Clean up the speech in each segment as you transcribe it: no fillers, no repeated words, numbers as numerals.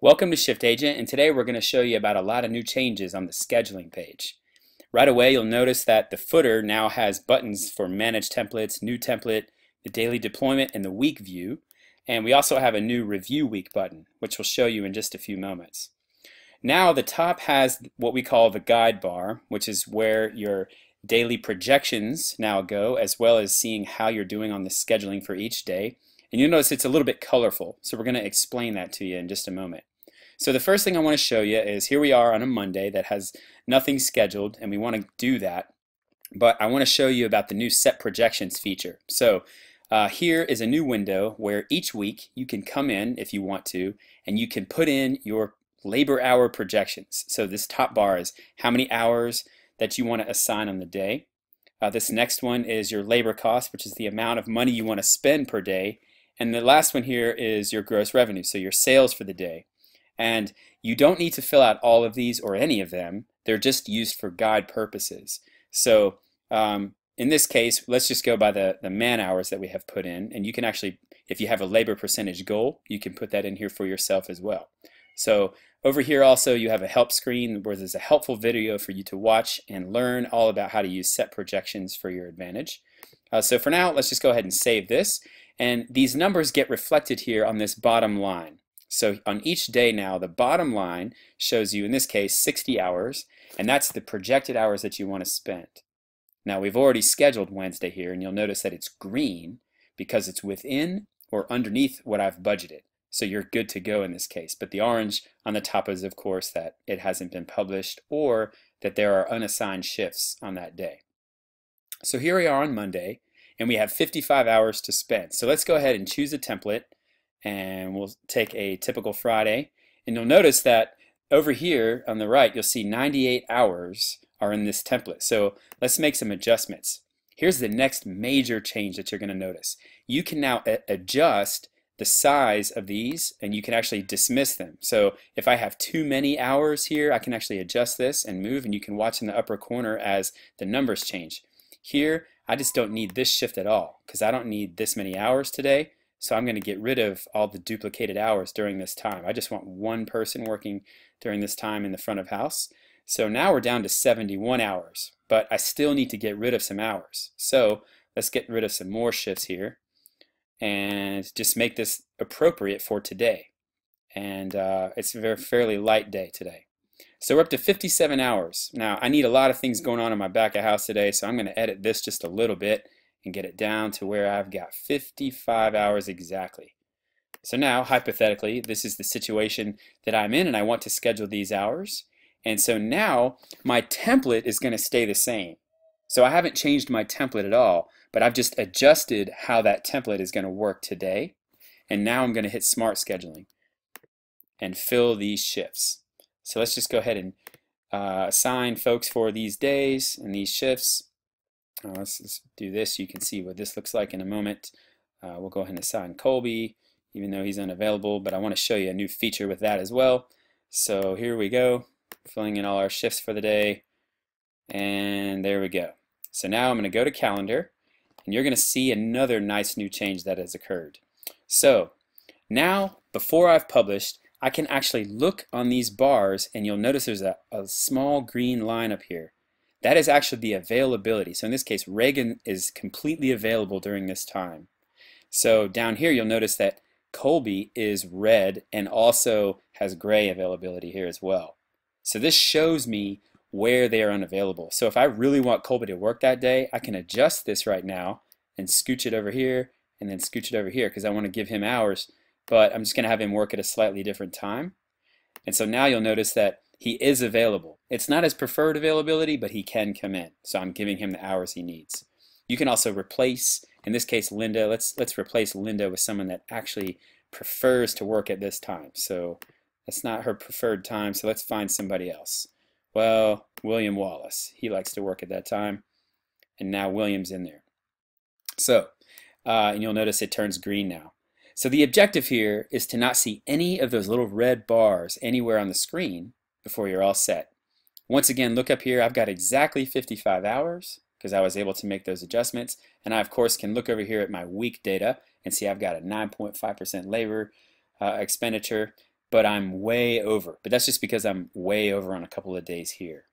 Welcome to Shift Agent, and today we're going to show you about a lot of new changes on the scheduling page. Right away, you'll notice that the footer now has buttons for Manage Templates, New Template, the Daily Deployment, and the Week View. And we also have a new Review Week button, which we'll show you in just a few moments. Now the top has what we call the guide bar, which is where your daily projections now go, as well as seeing how you're doing on the scheduling for each day. And you'll notice it's a little bit colorful, so we're going to explain that to you in just a moment. So the first thing I want to show you is here we are on a Monday that has nothing scheduled, and we want to do that. But I want to show you about the new Set Projections feature. So here is a new window where each week you can come in if you want to, and you can put in your labor hour projections. So this top bar is how many hours that you want to assign on the day. This next one is your labor cost, which is the amount of money you want to spend per day. And the last one here is your gross revenue, so your sales for the day. And you don't need to fill out all of these or any of them. They're just used for guide purposes. So in this case, let's just go by the man hours that we have put in. And you can actually, if you have a labor percentage goal, you can put that in here for yourself as well. So over here also you have a help screen where there's a helpful video for you to watch and learn all about how to use set projections for your advantage. So for now, let's just go ahead and save this. And these numbers get reflected here on this bottom line. So on each day now, the bottom line shows you, in this case, 60 hours, and that's the projected hours that you want to spend. Now we've already scheduled Wednesday here, and you'll notice that it's green because it's within or underneath what I've budgeted. So you're good to go in this case. But the orange on the top is, of course, that it hasn't been published or that there are unassigned shifts on that day. So here we are on Monday, and we have 55 hours to spend. So let's go ahead and choose a template, and we'll take a typical Friday. And you'll notice that over here on the right, you'll see 98 hours are in this template. So let's make some adjustments. Here's the next major change that you're going to notice. You can now adjust the size of these, and you can actually dismiss them. So if I have too many hours here, I can actually adjust this and move, and you can watch in the upper corner as the numbers change. Here, I just don't need this shift at all because I don't need this many hours today. So I'm going to get rid of all the duplicated hours during this time. I just want one person working during this time in the front of house. So now we're down to 71 hours, but I still need to get rid of some hours. So let's get rid of some more shifts here and just make this appropriate for today. And it's a fairly light day today. So we're up to 57 hours. Now I need a lot of things going on in my back of house today, so I'm going to edit this just a little bit and get it down to where I've got 55 hours exactly. So now, hypothetically, this is the situation that I'm in and I want to schedule these hours. And so now my template is going to stay the same. So I haven't changed my template at all, but I've just adjusted how that template is going to work today. And now I'm going to hit Smart Scheduling and fill these shifts. So let's just go ahead and assign folks for these days and these shifts. Let's do this. You can see what this looks like in a moment. We'll go ahead and assign Colby, even though he's unavailable, but I want to show you a new feature with that as well. So here we go, filling in all our shifts for the day, and there we go. So now I'm going to go to calendar, and you're going to see another nice new change that has occurred. So now, before I've published, I can actually look on these bars, and you'll notice there's a small green line up here. That is actually the availability. So in this case, Reagan is completely available during this time. So down here, you'll notice that Colby is red and also has gray availability here as well. So this shows me where they are unavailable. So if I really want Colby to work that day, I can adjust this right now and scooch it over here and then scooch it over here because I want to give him hours, but I'm just going to have him work at a slightly different time. And so now you'll notice that he is available. It's not his preferred availability, but he can come in. So I'm giving him the hours he needs. You can also replace, in this case, Linda. Let's replace Linda with someone that actually prefers to work at this time. So that's not her preferred time, so let's find somebody else. Well, William Wallace. He likes to work at that time. And now William's in there. So, and you'll notice it turns green now. So the objective here is to not see any of those little red bars anywhere on the screen before you're all set. Once again, look up here. I've got exactly 55 hours because I was able to make those adjustments. And I, of course, can look over here at my week data and see I've got a 9.5% labor expenditure. but I'm way over. But that's just because I'm way over on a couple of days here.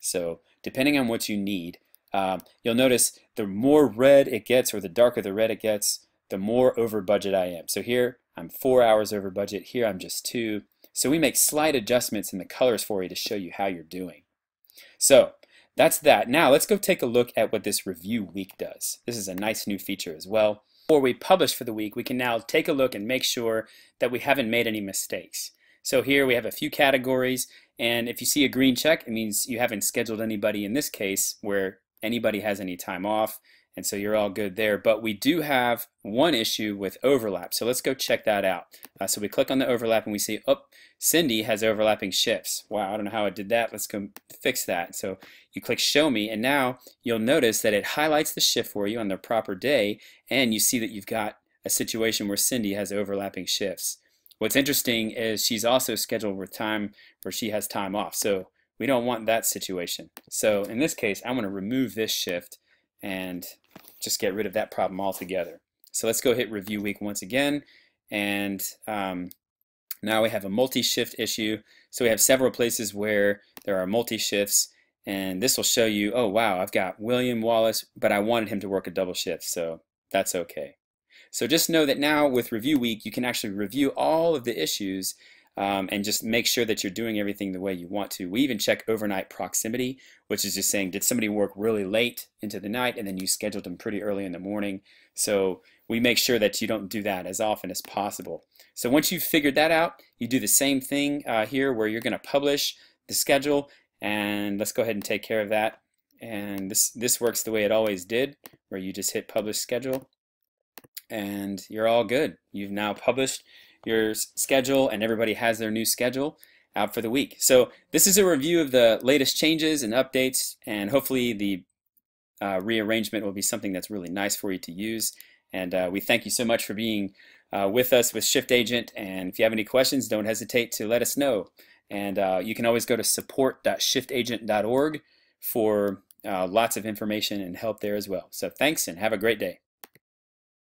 So depending on what you need, you'll notice the more red it gets, or the darker the red it gets, the more over budget I am. So here I'm 4 hours over budget. Here I'm just 2. So we make slight adjustments in the colors for you to show you how you're doing. So that's that. Now let's go take a look at what this review week does. This is a nice new feature as well. Before we publish for the week, we can now take a look and make sure that we haven't made any mistakes. So here we have a few categories, and if you see a green check, it means you haven't scheduled anybody in this case where anybody has any time off, and so you're all good there. But we do have one issue with overlap, so let's go check that out. So we click on the overlap and we see, oh, Cindy has overlapping shifts. Wow, I don't know how it did that. Let's go fix that. So you click show me, and now you'll notice that it highlights the shift for you on the proper day, and you see that you've got a situation where Cindy has overlapping shifts. What's interesting is she's also scheduled with time where she has time off, so we don't want that situation. So in this case, I'm going to remove this shift and just get rid of that problem altogether. So let's go hit review week once again, and now we have a multi-shift issue. So we have several places where there are multi-shifts, and this will show you, oh wow, I've got William Wallace, but I wanted him to work a double shift, so that's okay. So just know that now with review week, you can actually review all of the issues and just make sure that you're doing everything the way you want to. We even check overnight proximity, which is just saying, did somebody work really late into the night and then you scheduled them pretty early in the morning? So we make sure that you don't do that as often as possible. So once you've figured that out, you do the same thing here where you're going to publish the schedule, and let's go ahead and take care of that. And this works the way it always did, where you just hit publish schedule and you're all good. You've now published your schedule and everybody has their new schedule out for the week. So this is a review of the latest changes and updates, and hopefully the rearrangement will be something that's really nice for you to use. And we thank you so much for being with us with Shift Agent, and if you have any questions, don't hesitate to let us know. And you can always go to support.shiftagent.org for lots of information and help there as well. So thanks, and have a great day.